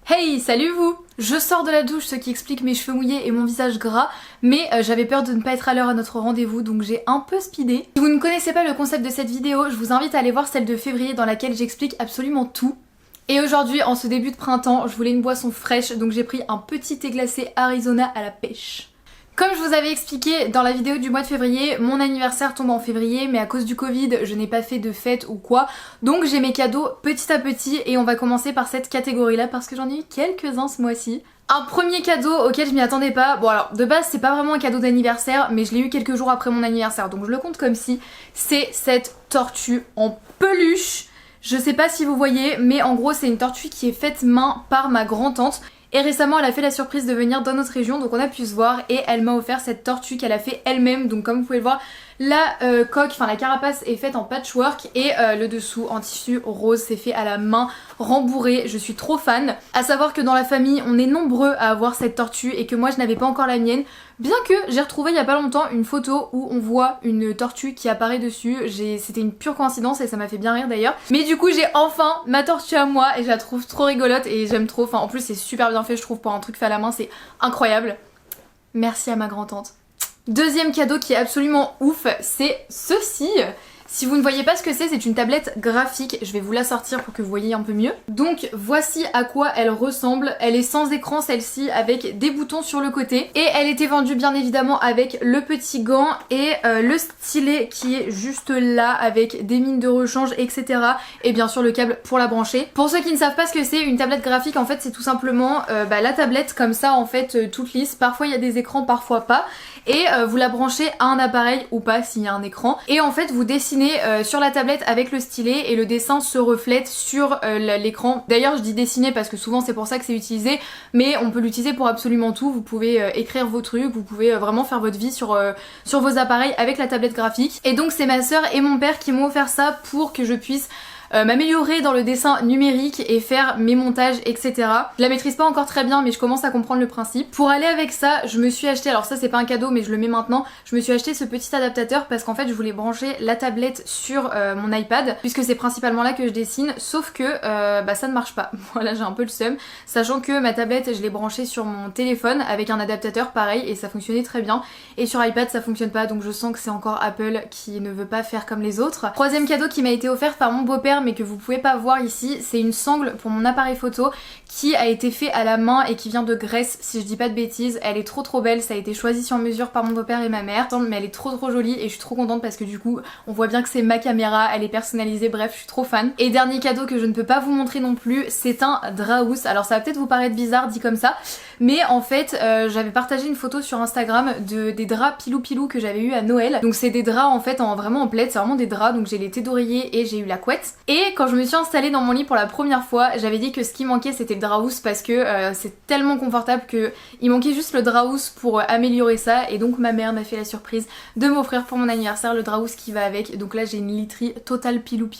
Hey, salut vous! Je sors de la douche, ce qui explique mes cheveux mouillés et mon visage gras, mais j'avais peur de ne pas être à l'heure à notre rendez-vous, donc j'ai un peu speedé. Si vous ne connaissez pas le concept de cette vidéo, je vous invite à aller voir celle de février dans laquelle j'explique absolument tout. Et aujourd'hui, en ce début de printemps, je voulais une boisson fraîche, donc j'ai pris un petit thé glacé Arizona à la pêche. Comme je vous avais expliqué dans la vidéo du mois de février, mon anniversaire tombe en février, mais à cause du Covid, je n'ai pas fait de fête ou quoi. Donc j'ai mes cadeaux petit à petit et on va commencer par cette catégorie-là parce que j'en ai eu quelques-uns ce mois-ci. Un premier cadeau auquel je m'y attendais pas, bon alors de base c'est pas vraiment un cadeau d'anniversaire, mais je l'ai eu quelques jours après mon anniversaire, donc je le compte comme si, c'est cette tortue en peluche. Je sais pas si vous voyez, mais en gros c'est une tortue qui est faite main par ma grand-tante. Et récemment elle a fait la surprise de venir dans notre région, donc on a pu se voir et elle m'a offert cette tortue qu'elle a fait elle-même. Donc comme vous pouvez le voir, la coque, enfin la carapace est faite en patchwork et le dessous en tissu rose, c'est fait à la main, rembourré. Je suis trop fan. À savoir que dans la famille on est nombreux à avoir cette tortue et que moi je n'avais pas encore la mienne. Bien que j'ai retrouvé il y a pas longtemps une photo où on voit une tortue qui apparaît dessus. C'était une pure coïncidence et ça m'a fait bien rire d'ailleurs. Mais du coup j'ai enfin ma tortue à moi et je la trouve trop rigolote et j'aime trop. Enfin en plus c'est super bien fait je trouve pour un truc fait à la main, c'est incroyable. Merci à ma grand-tante. Deuxième cadeau qui est absolument ouf, c'est ceci. Si vous ne voyez pas ce que c'est une tablette graphique. Je vais vous la sortir pour que vous voyez un peu mieux. Donc voici à quoi elle ressemble. Elle est sans écran celle-ci avec des boutons sur le côté. Et elle était vendue bien évidemment avec le petit gant et le stylet qui est juste là avec des mines de rechange etc. Et bien sûr le câble pour la brancher. Pour ceux qui ne savent pas ce que c'est, une tablette graphique en fait c'est tout simplement la tablette comme ça en fait toute lisse. Parfois il y a des écrans, parfois pas. Et vous la branchez à un appareil ou pas s'il y a un écran. Et en fait vous dessinez sur la tablette avec le stylet et le dessin se reflète sur l'écran. D'ailleurs je dis dessiner parce que souvent c'est pour ça que c'est utilisé, mais on peut l'utiliser pour absolument tout. Vous pouvez écrire vos trucs, vous pouvez vraiment faire votre vie sur vos appareils avec la tablette graphique. Et donc c'est ma soeur et mon père qui m'ont offert ça pour que je puisse m'améliorer dans le dessin numérique et faire mes montages etc. Je la maîtrise pas encore très bien mais je commence à comprendre le principe. Pour aller avec ça je me suis acheté, alors ça c'est pas un cadeau mais je le mets maintenant, je me suis acheté ce petit adaptateur parce qu'en fait je voulais brancher la tablette sur mon iPad puisque c'est principalement là que je dessine, sauf que ça ne marche pas. Voilà, j'ai un peu le seum, sachant que ma tablette je l'ai branchée sur mon téléphone avec un adaptateur pareil et ça fonctionnait très bien, et sur iPad ça fonctionne pas, donc je sens que c'est encore Apple qui ne veut pas faire comme les autres. Troisième cadeau qui m'a été offert par mon beau-père mais que vous pouvez pas voir ici, c'est une sangle pour mon appareil photo qui a été fait à la main et qui vient de Grèce si je dis pas de bêtises. Elle est trop belle, ça a été choisi sur mesure par mon beau-père et ma mère, mais elle est trop jolie et je suis trop contente parce que du coup on voit bien que c'est ma caméra, elle est personnalisée, bref je suis trop fan. Et dernier cadeau que je ne peux pas vous montrer non plus, c'est un Draus. Alors ça va peut-être vous paraître bizarre dit comme ça, mais en fait j'avais partagé une photo sur Instagram des draps pilou que j'avais eu à Noël. Donc c'est des draps en fait vraiment en plaid, c'est vraiment des draps, donc j'ai les thés d'oreiller et j'ai eu la couette. Et quand je me suis installée dans mon lit pour la première fois, j'avais dit que ce qui manquait c'était le Draus parce que c'est tellement confortable que il manquait juste le Draus pour améliorer ça, et donc ma mère m'a fait la surprise de m'offrir pour mon anniversaire le Draus qui va avec. Donc là j'ai une literie totale pilou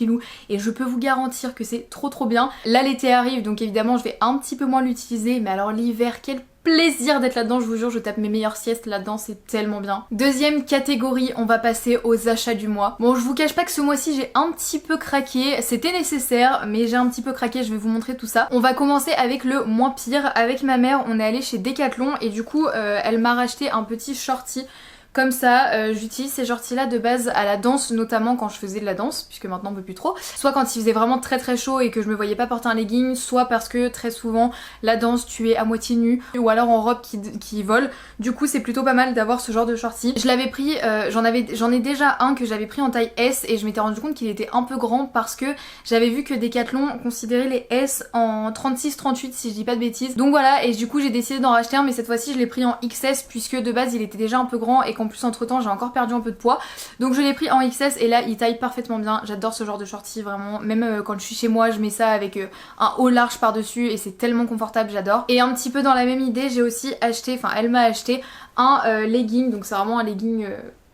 et je peux vous garantir que c'est trop bien. Là l'été arrive donc évidemment je vais un petit peu moins l'utiliser, mais alors l'hiver quel plaisir d'être là-dedans, je vous jure, je tape mes meilleures siestes là-dedans, c'est tellement bien. Deuxième catégorie, on va passer aux achats du mois. Bon, je vous cache pas que ce mois-ci j'ai un petit peu craqué, c'était nécessaire, mais j'ai un petit peu craqué, je vais vous montrer tout ça. On va commencer avec le moins pire. Avec ma mère, on est allé chez Decathlon et du coup, elle m'a racheté un petit shorty. Comme ça, j'utilise ces shorties là de base à la danse, notamment quand je faisais de la danse, puisque maintenant on peut plus trop. Soit quand il faisait vraiment très chaud et que je me voyais pas porter un legging, soit parce que très souvent la danse tu es à moitié nue, ou alors en robe qui vole. Du coup c'est plutôt pas mal d'avoir ce genre de shorty. Je l'avais pris, j'en ai déjà un que j'avais pris en taille S et je m'étais rendu compte qu'il était un peu grand parce que j'avais vu que Decathlon considérait les S en 36-38 si je dis pas de bêtises. Donc voilà, et du coup j'ai décidé d'en racheter un, mais cette fois-ci je l'ai pris en XS puisque de base il était déjà un peu grand et en plus entre temps j'ai encore perdu un peu de poids, donc je l'ai pris en XS et là il taille parfaitement bien. J'adore ce genre de shorty vraiment, même quand je suis chez moi je mets ça avec un haut large par dessus et c'est tellement confortable, j'adore. Et un petit peu dans la même idée j'ai aussi acheté, enfin elle m'a acheté un legging, donc c'est vraiment un legging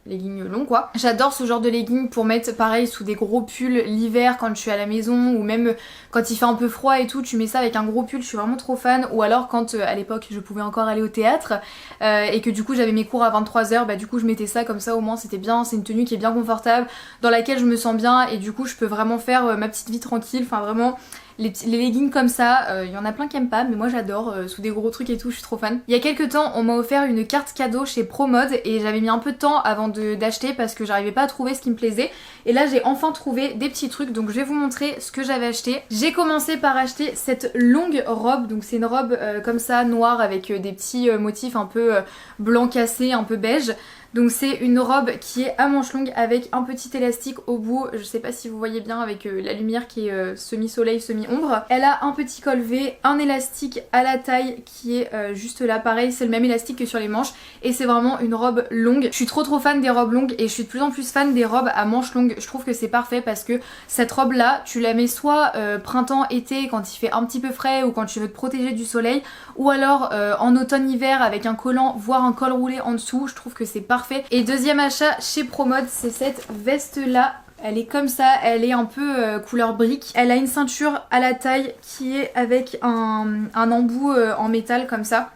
long quoi. J'adore ce genre de leggings pour mettre pareil sous des gros pulls l'hiver quand je suis à la maison, ou même quand il fait un peu froid et tout, tu mets ça avec un gros pull, je suis vraiment trop fan. Ou alors quand à l'époque je pouvais encore aller au théâtre et que du coup j'avais mes cours à 23h, bah du coup je mettais ça comme ça, au moins c'était bien, c'est une tenue qui est bien confortable, dans laquelle je me sens bien et du coup je peux vraiment faire ma petite vie tranquille, enfin vraiment les leggings comme ça, il y en a plein qui aiment pas mais moi j'adore, sous des gros trucs et tout, je suis trop fan. Il y a quelques temps on m'a offert une carte cadeau chez Promode et j'avais mis un peu de temps avant d'acheter parce que j'arrivais pas à trouver ce qui me plaisait. Et là j'ai enfin trouvé des petits trucs, donc je vais vous montrer ce que j'avais acheté. J'ai commencé par acheter cette longue robe, donc c'est une robe comme ça noire avec des petits motifs un peu blanc cassé, un peu beige. Donc c'est une robe qui est à manches longues avec un petit élastique au bout, je sais pas si vous voyez bien avec la lumière qui est semi-soleil, semi-ombre. Elle a un petit col V, un élastique à la taille qui est juste là, pareil c'est le même élastique que sur les manches et c'est vraiment une robe longue. Je suis trop fan des robes longues et je suis de plus en plus fan des robes à manches longues. Je trouve que c'est parfait parce que cette robe là tu la mets soit printemps, été quand il fait un petit peu frais ou quand tu veux te protéger du soleil, ou alors en automne-hiver avec un collant voire un col roulé en dessous. Je trouve que c'est parfait. Et deuxième achat chez Promode, c'est cette veste là. Elle est comme ça, elle est un peu couleur brique. Elle a une ceinture à la taille qui est avec un embout en métal comme ça,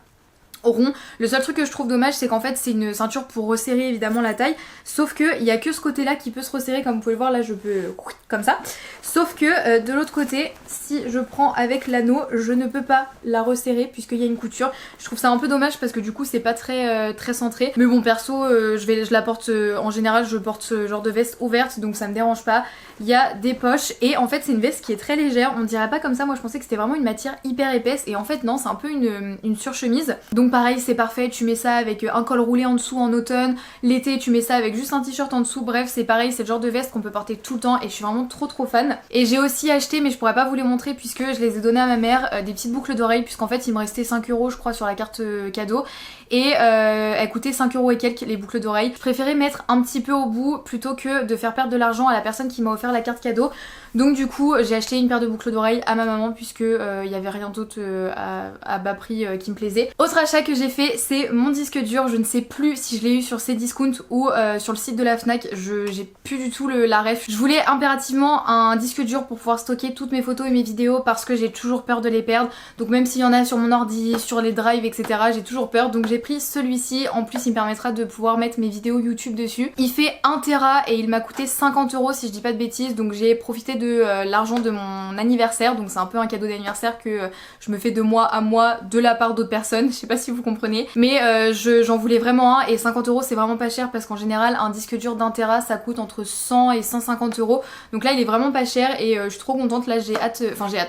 rond. Le seul truc que je trouve dommage c'est qu'en fait c'est une ceinture pour resserrer évidemment la taille, sauf que il y a que ce côté là qui peut se resserrer, comme vous pouvez le voir là je peux comme ça, sauf que de l'autre côté si je prends avec l'anneau je ne peux pas la resserrer puisqu'il y a une couture. Je trouve ça un peu dommage parce que du coup c'est pas très centré, mais bon perso je la porte en général, je porte ce genre de veste ouverte donc ça me dérange pas. Il y a des poches et en fait c'est une veste qui est très légère, on dirait pas comme ça, moi je pensais que c'était vraiment une matière hyper épaisse et en fait non, c'est un peu une surchemise. Donc pareil c'est parfait, tu mets ça avec un col roulé en dessous en automne, l'été tu mets ça avec juste un t-shirt en dessous, bref c'est pareil, c'est le genre de veste qu'on peut porter tout le temps et je suis vraiment trop fan. Et j'ai aussi acheté, mais je pourrais pas vous les montrer puisque je les ai donné à ma mère, des petites boucles d'oreilles puisqu'en fait il me restait 5 € je crois sur la carte cadeau et elle coûtait 5 € et quelques les boucles d'oreilles. Je préférais mettre un petit peu au bout plutôt que de faire perdre de l'argent à la personne qui m'a offert la carte cadeau. Donc du coup j'ai acheté une paire de boucles d'oreilles à ma maman puisque il y avait rien d'autre à bas prix qui me plaisait. Autre achat que j'ai fait c'est mon disque dur, je ne sais plus si je l'ai eu sur Cdiscount ou sur le site de la Fnac, j'ai plus du tout la ref. Je voulais impérativement un disque dur pour pouvoir stocker toutes mes photos et mes vidéos parce que j'ai toujours peur de les perdre, donc même s'il y en a sur mon ordi, sur les drives etc, j'ai toujours peur, donc j'ai pris celui-ci. En plus il me permettra de pouvoir mettre mes vidéos YouTube dessus. Il fait 1 Tera et il m'a coûté 50 € si je dis pas de bêtises, donc j'ai profité de l'argent de mon anniversaire, donc c'est un peu un cadeau d'anniversaire que je me fais de mois à mois de la part d'autres personnes, je sais pas si vous comprenez, mais j'en voulais vraiment un et 50 € c'est vraiment pas cher parce qu'en général un disque dur d'1 Tera ça coûte entre 100 et 150 €, donc là il est vraiment pas cher et je suis trop contente. Là j'ai hâte,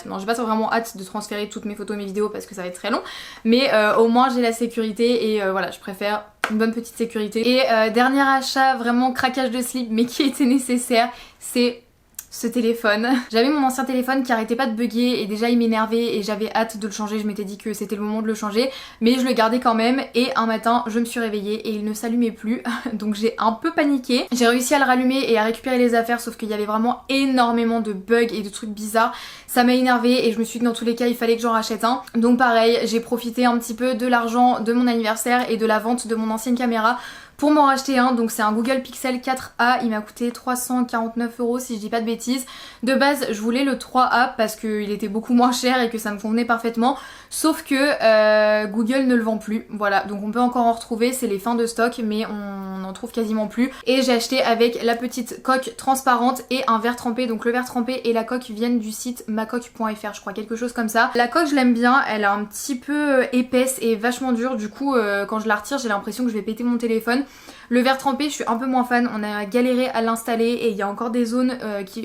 non j'ai pas vraiment hâte de transférer toutes mes photos et mes vidéos parce que ça va être très long, mais au moins j'ai la sécurité et voilà, je préfère une bonne petite sécurité. Et dernier achat, vraiment craquage de slip mais qui était nécessaire, c'est ce téléphone. J'avais mon ancien téléphone qui arrêtait pas de bugger et déjà il m'énervait et j'avais hâte de le changer, je m'étais dit que c'était le moment de le changer, mais je le gardais quand même et un matin je me suis réveillée et il ne s'allumait plus donc j'ai un peu paniqué. J'ai réussi à le rallumer et à récupérer les affaires, sauf qu'il y avait vraiment énormément de bugs et de trucs bizarres. Ça m'a énervée et je me suis dit que dans tous les cas il fallait que j'en rachète un. Donc pareil, j'ai profité un petit peu de l'argent de mon anniversaire et de la vente de mon ancienne caméra pour m'en racheter un. Donc c'est un Google Pixel 4a, il m'a coûté 349 € si je dis pas de bêtises. De base je voulais le 3a parce qu'il était beaucoup moins cher et que ça me convenait parfaitement, sauf que Google ne le vend plus, voilà, donc on peut encore en retrouver, c'est les fins de stock mais on n'en trouve quasiment plus. Et j'ai acheté avec la petite coque transparente et un verre trempé, donc le verre trempé et la coque viennent du site macoque.fr je crois, quelque chose comme ça. La coque je l'aime bien, elle est un petit peu épaisse et vachement dure, du coup quand je la retire j'ai l'impression que je vais péter mon téléphone. Le verre trempé je suis un peu moins fan, on a galéré à l'installer et il y a encore des zones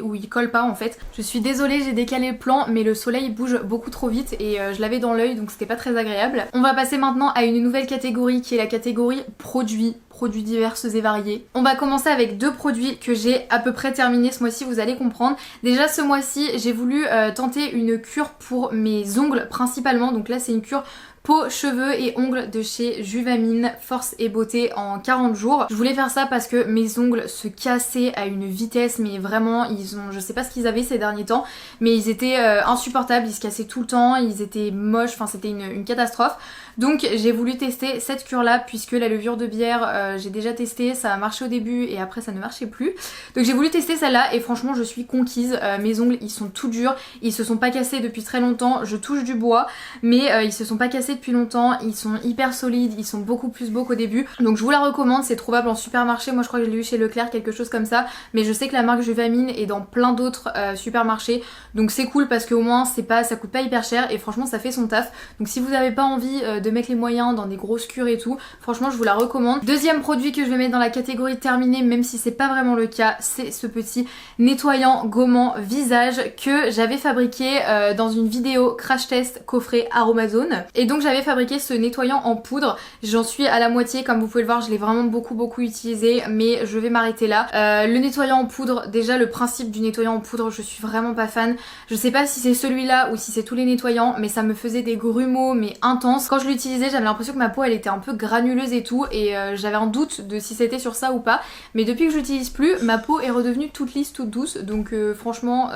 où il colle pas en fait. Je suis désolée, j'ai décalé le plan mais le soleil bouge beaucoup trop vite et je l'avais dans l'œil donc c'était pas très agréable. On va passer maintenant à une nouvelle catégorie qui est la catégorie produits diverses et variés. On va commencer avec deux produits que j'ai à peu près terminés ce mois-ci, vous allez comprendre. Déjà ce mois-ci j'ai voulu tenter une cure pour mes ongles principalement, donc là c'est une cure peau, cheveux et ongles de chez Juvamine Force et Beauté en 40 jours. Je voulais faire ça parce que mes ongles se cassaient à une vitesse mais vraiment je sais pas ce qu'ils avaient ces derniers temps mais ils étaient insupportables, ils se cassaient tout le temps, ils étaient moches, enfin c'était une catastrophe. Donc j'ai voulu tester cette cure là puisque la levure de bière j'ai déjà testé, ça a marché au début et après ça ne marchait plus. Donc j'ai voulu tester celle-là et franchement je suis conquise. Mes ongles ils sont tout durs, ils se sont pas cassés depuis très longtemps, je touche du bois mais ils se sont pas cassés depuis longtemps, ils sont hyper solides, ils sont beaucoup plus beaux qu'au début. Donc je vous la recommande, c'est trouvable en supermarché, moi je crois que je l'ai eu chez Leclerc, quelque chose comme ça, mais je sais que la marque Juvamine est dans plein d'autres supermarchés, donc c'est cool parce qu'au moins ça coûte pas hyper cher et franchement ça fait son taf. Donc si vous n'avez pas envie de mettre les moyens dans des grosses cures et tout, franchement je vous la recommande. Deuxième produit que je vais mettre dans la catégorie terminée, même si c'est pas vraiment le cas, c'est ce petit nettoyant gommant visage que j'avais fabriqué dans une vidéo crash test coffret Aromazone. Et donc j'avais fabriqué ce nettoyant en poudre, j'en suis à la moitié, comme vous pouvez le voir, je l'ai vraiment beaucoup utilisé, mais je vais m'arrêter là. Le nettoyant en poudre, déjà le principe du nettoyant en poudre, je suis vraiment pas fan. Je sais pas si c'est celui-là ou si c'est tous les nettoyants, mais ça me faisait des grumeaux mais intenses. Quand je l'utilisais, j'avais l'impression que ma peau elle était un peu granuleuse et tout, et j'avais un doute de si c'était sur ça ou pas. Mais depuis que je l'utilise plus, ma peau est redevenue toute lisse, toute douce, donc franchement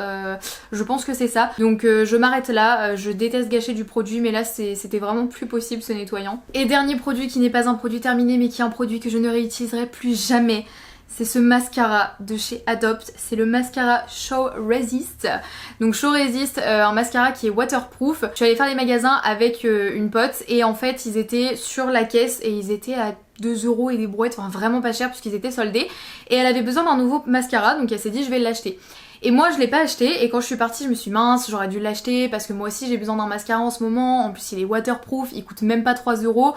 je pense que c'est ça. Donc je m'arrête là, je déteste gâcher du produit, mais là c'était vraiment plus possible ce nettoyant. Et dernier produit qui n'est pas un produit terminé mais qui est un produit que je ne réutiliserai plus jamais, c'est ce mascara de chez Adopt, c'est le mascara Show Resist. Donc Show Resist, un mascara qui est waterproof. Je suis allée faire les magasins avec une pote et en fait ils étaient sur la caisse et ils étaient à 2 € et des brouettes, enfin vraiment pas cher puisqu'ils étaient soldés. Et elle avait besoin d'un nouveau mascara, donc elle s'est dit je vais l'acheter. Et moi je l'ai pas acheté, et quand je suis partie je me suis dit mince, j'aurais dû l'acheter parce que moi aussi j'ai besoin d'un mascara en ce moment. En plus il est waterproof, il coûte même pas 3 €.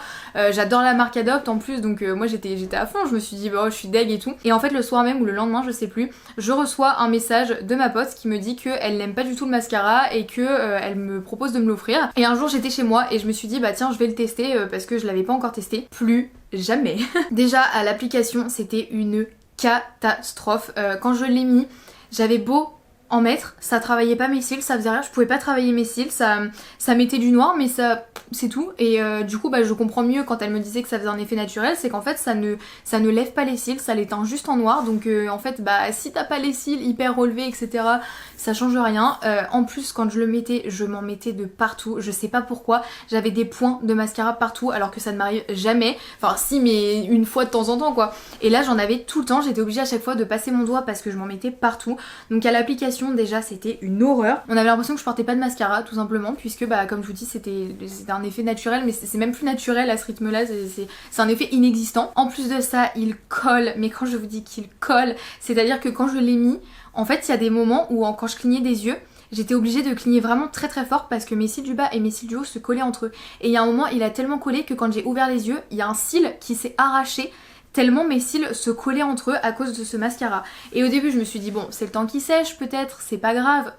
J'adore la marque Adopt en plus, donc moi j'étais à fond, je me suis dit bah je suis deg et tout. Et en fait le soir même ou le lendemain je sais plus, je reçois un message de ma pote qui me dit qu'elle n'aime pas du tout le mascara et que elle me propose de me l'offrir. Et un jour j'étais chez moi et je me suis dit bah tiens je vais le tester parce que je l'avais pas encore testé. Plus jamais. Déjà à l'application c'était une catastrophe. Quand je l'ai mis, j'avais beau en mettre, ça travaillait pas mes cils, ça faisait rien, je pouvais pas travailler mes cils, ça mettait du noir mais ça c'est tout. Et du coup bah je comprends mieux quand elle me disait que ça faisait un effet naturel, c'est qu'en fait ça ne lève pas les cils, ça les teint juste en noir. Donc en fait bah si t'as pas les cils hyper relevés etc, ça change rien. En plus quand je le mettais, je m'en mettais de partout, je sais pas pourquoi, j'avais des points de mascara partout alors que ça ne m'arrive jamais, enfin si mais une fois de temps en temps quoi. Et là j'en avais tout le temps, j'étais obligée à chaque fois de passer mon doigt parce que je m'en mettais partout. Donc à l'application déjà c'était une horreur, on avait l'impression que je portais pas de mascara tout simplement, puisque bah comme je vous dis c'était un effet naturel, mais c'est même plus naturel à ce rythme là, c'est un effet inexistant. En plus de ça il colle, mais quand je vous dis qu'il colle, c'est à dire que quand je l'ai mis, en fait il y a des moments où quand je clignais des yeux, j'étais obligée de cligner vraiment très fort parce que mes cils du bas et mes cils du haut se collaient entre eux. Et il y a un moment il a tellement collé que quand j'ai ouvert les yeux, il y a un cil qui s'est arraché tellement mes cils se collaient entre eux à cause de ce mascara. Et au début je me suis dit bon c'est le temps qui sèche peut-être, c'est pas grave.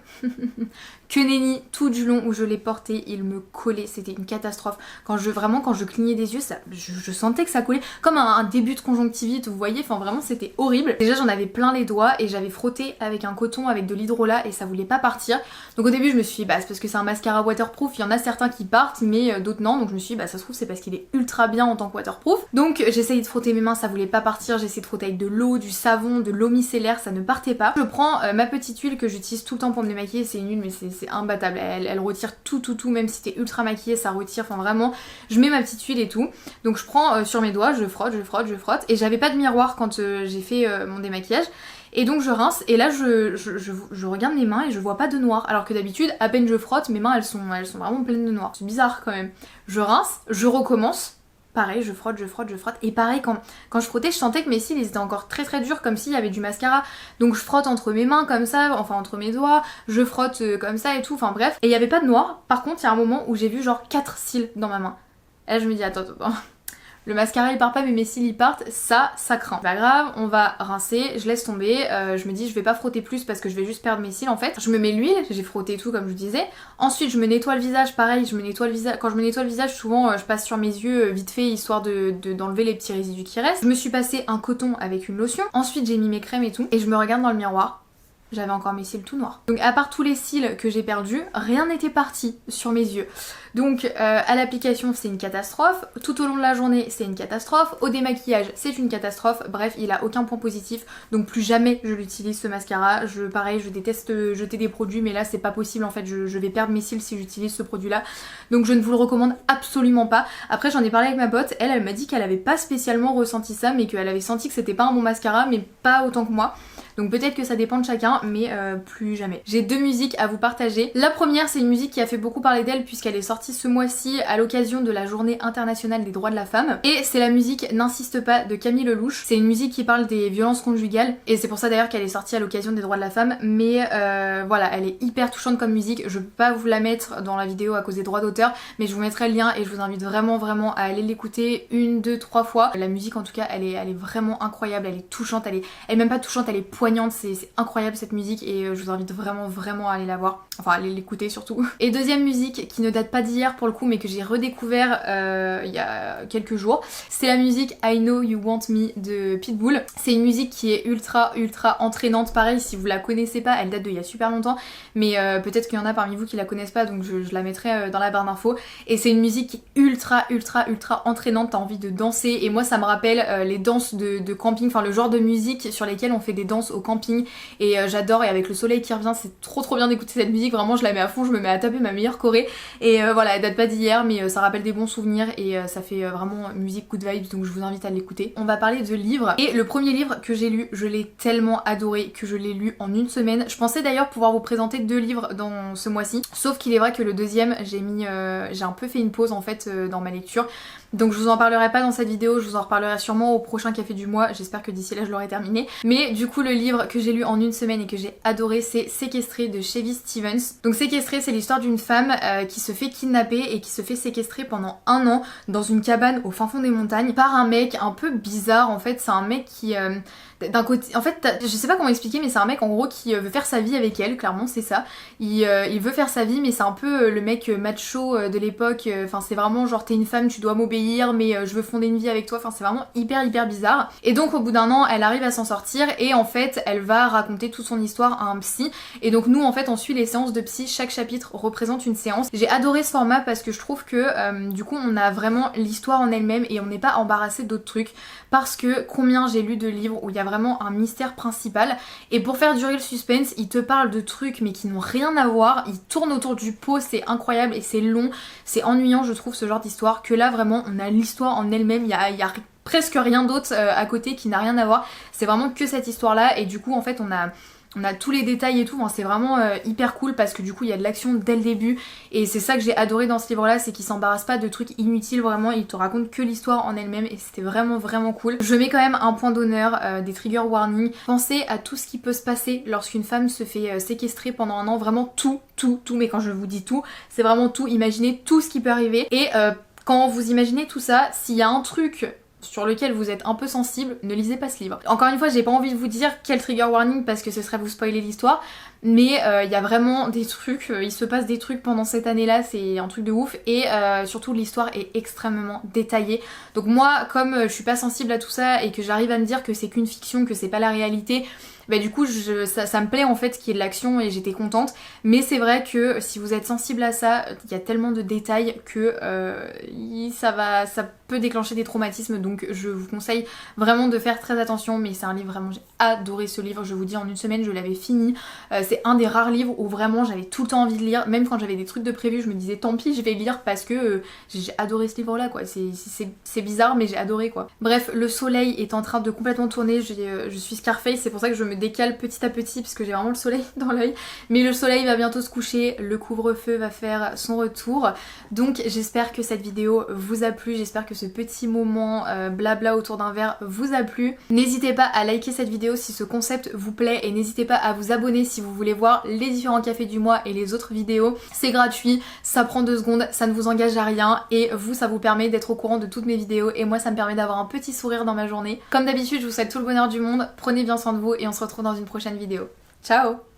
Que nenni, tout du long où je l'ai porté, il me collait, c'était une catastrophe. Quand je clignais des yeux, je sentais que ça collait comme un début de conjonctivite, vous voyez, enfin vraiment c'était horrible. Déjà j'en avais plein les doigts et j'avais frotté avec un coton avec de l'hydrolat et ça voulait pas partir. Donc au début je me suis dit bah c'est parce que c'est un mascara waterproof, il y en a certains qui partent mais d'autres non, donc je me suis dit bah ça se trouve c'est parce qu'il est ultra bien en tant que waterproof. Donc j'essayais de frotter mes mains, ça voulait pas partir, j'essayais de frotter avec de l'eau, du savon, de l'eau micellaire, ça ne partait pas. Je prends ma petite huile que j'utilise tout le temps pour me démaquiller, c'est une huile mais c'est imbattable, elle retire tout, même si t'es ultra maquillée ça retire, enfin vraiment je mets ma petite huile et tout. Donc je prends sur mes doigts, je frotte et j'avais pas de miroir quand j'ai fait mon démaquillage. Et donc je rince et là je regarde mes mains et je vois pas de noir. Alors que d'habitude à peine je frotte, mes mains elles sont vraiment pleines de noir. C'est bizarre quand même. Je rince, je recommence. Pareil, je frotte. Et pareil, quand je frottais, je sentais que mes cils ils étaient encore très durs, comme s'il y avait du mascara. Donc je frotte entre mes mains comme ça, enfin entre mes doigts, je frotte comme ça et tout, enfin bref. Et il n'y avait pas de noir. Par contre, il y a un moment où j'ai vu genre 4 cils dans ma main. Et là je me dis attends. Le mascara il part pas mais mes cils ils partent, ça craint. Pas grave, on va rincer, je laisse tomber, je me dis je vais pas frotter plus parce que je vais juste perdre mes cils en fait. Je me mets l'huile, j'ai frotté tout comme je vous disais. Ensuite je me nettoie le visage, pareil, quand je me nettoie le visage souvent je passe sur mes yeux vite fait histoire d'enlever les petits résidus qui restent. Je me suis passé un coton avec une lotion, ensuite j'ai mis mes crèmes et tout et je me regarde dans le miroir. J'avais encore mes cils tout noirs. Donc à part tous les cils que j'ai perdus, rien n'était parti sur mes yeux. Donc à l'application c'est une catastrophe, tout au long de la journée c'est une catastrophe, au démaquillage c'est une catastrophe, bref il a aucun point positif, donc plus jamais je l'utilise ce mascara. Pareil je déteste jeter des produits mais là c'est pas possible en fait, je vais perdre mes cils si j'utilise ce produit là, donc je ne vous le recommande absolument pas. Après j'en ai parlé avec ma pote, elle m'a dit qu'elle avait pas spécialement ressenti ça mais qu'elle avait senti que c'était pas un bon mascara mais pas autant que moi. Donc peut-être que ça dépend de chacun, mais plus jamais. J'ai deux musiques à vous partager. La première, c'est une musique qui a fait beaucoup parler d'elle puisqu'elle est sortie ce mois-ci à l'occasion de la journée internationale des droits de la femme. Et c'est la musique N'insiste pas de Camille Lelouch. C'est une musique qui parle des violences conjugales et c'est pour ça d'ailleurs qu'elle est sortie à l'occasion des droits de la femme. Mais voilà, elle est hyper touchante comme musique. Je peux pas vous la mettre dans la vidéo à cause des droits d'auteur, mais je vous mettrai le lien et je vous invite vraiment à aller l'écouter 1, 2, 3 fois. La musique en tout cas, elle est vraiment incroyable, elle est touchante, elle est même pas touchante, elle est poignante, c'est incroyable cette musique et je vous invite vraiment à aller la voir, enfin à aller l'écouter surtout. Et deuxième musique qui ne date pas d'hier pour le coup mais que j'ai redécouvert il y a quelques jours, c'est la musique I Know You Want Me de Pitbull. C'est une musique qui est ultra entraînante, pareil si vous la connaissez pas, elle date d'il y a super longtemps mais peut-être qu'il y en a parmi vous qui la connaissent pas donc je la mettrai dans la barre d'infos. Et c'est une musique qui est ultra entraînante, t'as envie de danser et moi ça me rappelle les danses de camping, enfin le genre de musique sur lesquelles on fait des danses au camping et j'adore, et avec le soleil qui revient c'est trop bien d'écouter cette musique, vraiment je la mets à fond, je me mets à taper ma meilleure choré et voilà, elle date pas d'hier mais ça rappelle des bons souvenirs et ça fait vraiment musique good vibes, donc je vous invite à l'écouter. On va parler de livres et le premier livre que j'ai lu, je l'ai tellement adoré que je l'ai lu en une semaine. Je pensais d'ailleurs pouvoir vous présenter 2 livres dans ce mois-ci, sauf qu'il est vrai que le deuxième j'ai un peu fait une pause en fait dans ma lecture. Donc je vous en parlerai pas dans cette vidéo, je vous en reparlerai sûrement au prochain café du mois, j'espère que d'ici là je l'aurai terminé. Mais du coup le livre que j'ai lu en une semaine et que j'ai adoré, c'est Séquestrée de Shelby Stevens. Donc Séquestrée, c'est l'histoire d'une femme qui se fait kidnapper et qui se fait séquestrer pendant 1 an dans une cabane au fin fond des montagnes par un mec un peu bizarre. En fait c'est un mec qui... d'un côté, en fait, je sais pas comment expliquer, mais c'est un mec en gros qui veut faire sa vie avec elle, clairement c'est ça. Il veut faire sa vie, mais c'est un peu le mec macho de l'époque. Enfin, c'est vraiment genre t'es une femme, tu dois m'obéir, mais je veux fonder une vie avec toi. Enfin, c'est vraiment hyper bizarre. Et donc au bout d'un an, elle arrive à s'en sortir et en fait, elle va raconter toute son histoire à un psy. Et donc nous, en fait, on suit les séances de psy. Chaque chapitre représente une séance. J'ai adoré ce format parce que je trouve que du coup, on a vraiment l'histoire en elle-même et on n'est pas embarrassé d'autres trucs. Parce que combien j'ai lu de livres où il y a vraiment un mystère principal et pour faire durer le suspense, il te parle de trucs mais qui n'ont rien à voir, il tourne autour du pot, c'est incroyable et c'est long, c'est ennuyant je trouve ce genre d'histoire, que là vraiment on a l'histoire en elle-même, il y a presque rien d'autre à côté qui n'a rien à voir, c'est vraiment que cette histoire là et du coup en fait on a tous les détails et tout, enfin, c'est vraiment hyper cool parce que du coup il y a de l'action dès le début et c'est ça que j'ai adoré dans ce livre là, c'est qu'il s'embarrasse pas de trucs inutiles, vraiment il te raconte que l'histoire en elle-même et c'était vraiment cool. Je mets quand même un point d'honneur, des trigger warnings. Pensez à tout ce qui peut se passer lorsqu'une femme se fait séquestrer pendant 1 an, vraiment tout, mais quand je vous dis tout, c'est vraiment tout, imaginez tout ce qui peut arriver et quand vous imaginez tout ça, s'il y a un truc sur lequel vous êtes un peu sensible, ne lisez pas ce livre. Encore une fois, j'ai pas envie de vous dire quel trigger warning parce que ce serait vous spoiler l'histoire, mais il y a vraiment des trucs, il se passe des trucs pendant cette année-là, c'est un truc de ouf et surtout l'histoire est extrêmement détaillée. Donc moi, comme je suis pas sensible à tout ça et que j'arrive à me dire que c'est qu'une fiction, que c'est pas la réalité, bah du coup ça me plaît en fait qu'il y ait de l'action et j'étais contente, mais c'est vrai que si vous êtes sensible à ça, il y a tellement de détails que ça peut déclencher des traumatismes, donc je vous conseille vraiment de faire très attention. Mais c'est un livre vraiment, j'ai adoré ce livre, je vous dis en une semaine je l'avais fini, c'est un des rares livres où vraiment j'avais tout le temps envie de lire, même quand j'avais des trucs de prévu je me disais tant pis je vais lire parce que j'ai adoré ce livre là quoi, c'est bizarre mais j'ai adoré quoi. Bref, le soleil est en train de complètement tourner, je suis Scarface, c'est pour ça que je me décale petit à petit parce que j'ai vraiment le soleil dans l'œil, mais le soleil va bientôt se coucher, le couvre-feu va faire son retour, donc j'espère que cette vidéo vous a plu, j'espère que ce petit moment blabla autour d'un verre vous a plu. N'hésitez pas à liker cette vidéo si ce concept vous plaît et n'hésitez pas à vous abonner si vous voulez voir les différents cafés du mois et les autres vidéos. C'est gratuit, ça prend 2 secondes, ça ne vous engage à rien et vous, ça vous permet d'être au courant de toutes mes vidéos et moi ça me permet d'avoir un petit sourire dans ma journée. Comme d'habitude, je vous souhaite tout le bonheur du monde, prenez bien soin de vous et on se retrouve dans une prochaine vidéo. Ciao!